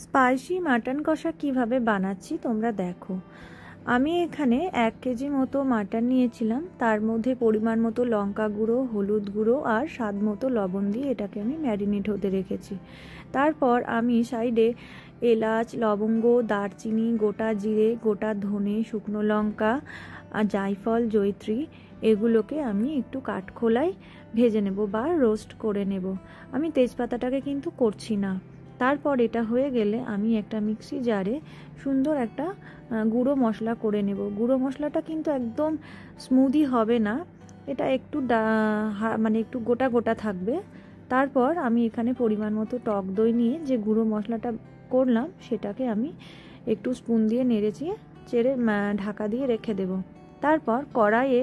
Spicy mutton কষা কিভাবে বানাচ্ছি তোমরা দেখো। আমি এখানে 1 কেজি মতো মাটন নিয়েছিলাম, তার মধ্যে পরিমাণ মতো লঙ্কা গুঁড়ো, হলুদ গুঁড়ো আর স্বাদ মতো লবণ দিয়ে এটাকে আমি ম্যারিনেট হতে রেখেছি। তারপর আমি সাইডে এলাচ, লবঙ্গ, দারচিনি, গোটা জিরে, গোটা ধনে, শুকনো লঙ্কা আর জায়ফল, জয়িত্রী এগুলোকে আমি একটু কাঠখোলায় ভেজে নেব বা রোস্ট করে নেব। আমি তেজপাতাটাকে কিন্তু করছি না। তারপর এটা হয়ে গেলে আমি একটা মিক্সি জারে সুন্দর একটা গুঁড়ো মশলা করে নেব। গুঁড়ো মশলাটা কিন্তু একদম স্মুদি হবে না, এটা একটু মানে একটু গোটা গোটা থাকবে। তারপর আমি এখানে পরিমাণ মতো টক দই নিয়ে যে গুঁড়ো মশলাটা করলাম সেটাকে আমি একটু স্পুন দিয়ে চেড়ে ঢাকা দিয়ে রেখে দেব। তারপর কড়াইয়ে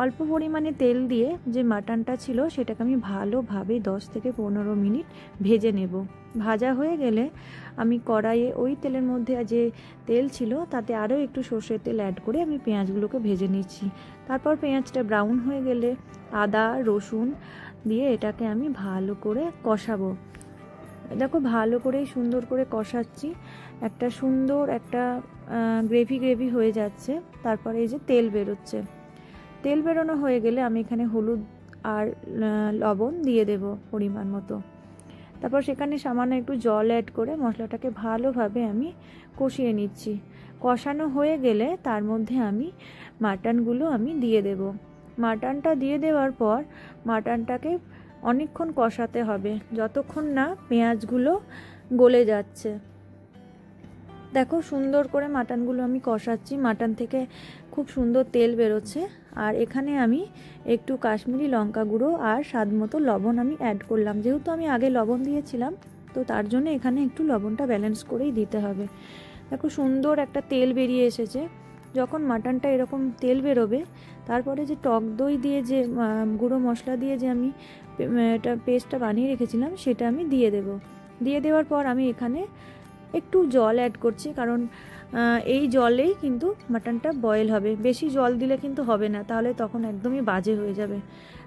অল্প পরিমাণে তেল দিয়ে যে মাটনটা ছিল সেটাকে আমি ভালোভাবে 10 থেকে 15 মিনিট ভেজে নেব। ভাজা হয়ে গেলে আমি কড়াইয়ে ওই তেলের মধ্যে যে তেল ছিল তাতে আরও একটু সর্ষের তেল অ্যাড করে আমি পেঁয়াজগুলোকে ভেজে নিচ্ছি। তারপর পেঁয়াজটা ব্রাউন হয়ে গেলে আদা রসুন দিয়ে এটাকে আমি ভালো করে কষাবো। দেখো ভালো করে সুন্দর করে কষাচ্ছি, একটা সুন্দর একটা গ্রেভি হয়ে যাচ্ছে। তারপরে এই যে তেল বেরোচ্ছে, তেল বেরোনো হয়ে গেলে আমি এখানে হলুদ আর লবণ দিয়ে দেব পরিমাণ মতো। তারপর সেখানে সামান্য একটু জল অ্যাড করে মশলাটাকে ভালোভাবে আমি কষিয়ে নিচ্ছি। কষানো হয়ে গেলে তার মধ্যে আমি মাটনগুলো আমি দিয়ে দেব। মাটনটা দিয়ে দেওয়ার পর মাটনটাকে অনেকক্ষণ কষাতে হবে, যতক্ষণ না পেঁয়াজগুলো গলে যাচ্ছে। দেখো সুন্দর করে মাটনগুলো আমি কষাচ্ছি, মাটন থেকে খুব সুন্দর তেল বেরোচ্ছে। আর এখানে আমি একটু কাশ্মীরি লঙ্কা গুঁড়ো আর স্বাদ মতো লবণ আমি অ্যাড করলাম। যেহেতু আমি আগে লবণ দিয়েছিলাম তো তার জন্য এখানে একটু লবণটা ব্যালেন্স করেই দিতে হবে। দেখো সুন্দর একটা তেল বেরিয়ে এসেছে। যখন মাটনটা এরকম তেল বেরোবে তারপরে যে টক দই দিয়ে যে গুঁড়ো মশলা দিয়ে যে আমি এটা পেস্টটা বানিয়ে রেখেছিলাম সেটা আমি দিয়ে দেব। দিয়ে দেওয়ার পর আমি এখানে একটু জল অ্যাড করছি, কারণ এই জলেই কিন্তু মাটনটা বয়েল হবে। বেশি জল দিলে কিন্তু হবে না, তাহলে তখন একদমই বাজে হয়ে যাবে।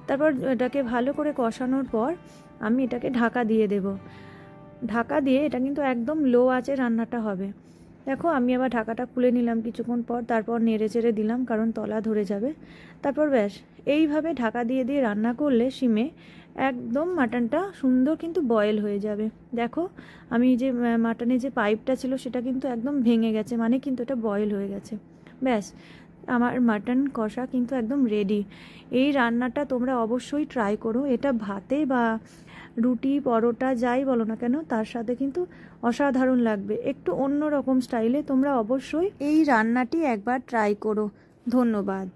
তারপর এটাকে ভালো করে কষানোর পর আমি এটাকে ঢাকা দিয়ে দেব। ঢাকা দিয়ে এটা কিন্তু একদম লো আঁচে রান্নাটা হবে। দেখো আমি আবার ঢাকাটা খুলে নিলাম কিছুক্ষণ পর, তারপর নেড়ে চেড়ে দিলাম কারণ তলা ধরে যাবে। তারপর ব্যাস এইভাবে ঢাকা দিয়ে দিয়ে রান্না করলে সিমে একদম মাটনটা সুন্দর কিন্তু বয়েল হয়ে যাবে। দেখো আমি যে মাটনের যে পাইপটা ছিল সেটা কিন্তু একদম ভেঙে গেছে, মানে কিন্তু এটা বয়েল হয়ে গেছে। ব্যাস আমার মাটন কষা কিন্তু একদম রেডি। এই রান্নাটা তোমরা অবশ্যই ট্রাই করো, এটা ভাতে বা রুটি পরোটা যাই বলো না কেন তার সাথে কিন্তু অসাধারণ লাগবে। একটু অন্য রকম স্টাইলে তোমরা অবশ্যই এই রান্নাটি একবার ট্রাই করো। ধন্যবাদ।